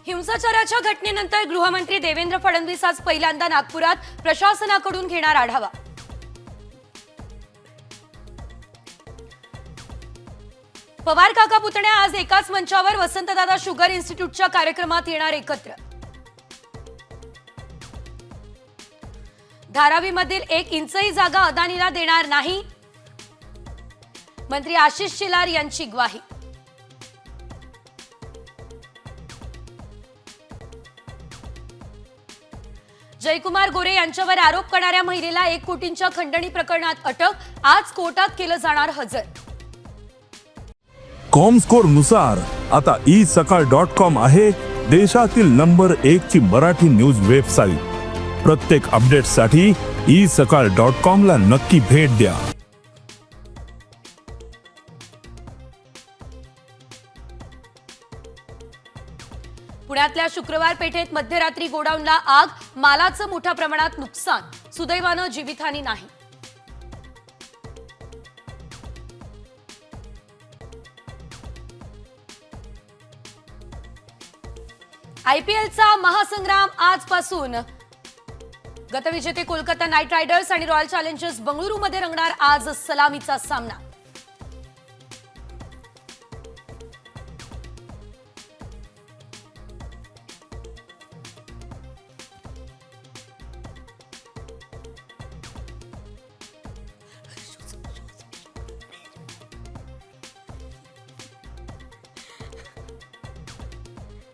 हिंसाचाराच्या घटनेनंतर गृहमंत्री देवेंद्र फडणवीस आज पहिल्यांदा नागपुरात प्रशासनाकडून घेणार आढावा। पवार काका पुतण्या आज एकाच मंचावर वसंतदादा शुगर इन्स्टिट्यूटच्या कार्यक्रमात येणार एकत्र। धारावीमधील 1 इंचही जागा अदानीला देणार नाही, मंत्री आशिष शेलार यांची ग्वाही। जयकुमार गोरे यांच्यावर आरोप करणाऱ्या महिलेला 1 कोटींच्या खंडणी प्रकरणात अटक, आज कोर्टात केलं जाणार हजर। कॉमस्कोर नुसार आता isakal.com आहे देशातील नंबर 1 ची मराठी न्यूज वेबसाईट। प्रत्येक अपडेटसाठी isakal.com ला नक्की भेट द्या। पुण्यातल्या शुक्रवार पेठेत मध्यरात्री गोडाऊनला आग, मालाचं मोठ्या प्रमाणात नुकसान, सुदैवानं जीवितहानी नाही। आयपीएलचा महासंग्राम आजपासून। गतविजेते कोलकाता नाईट रायडर्स आणि रॉयल चॅलेंजर्स बंगळुरूमध्ये रंगणार आज सलामीचा सामना।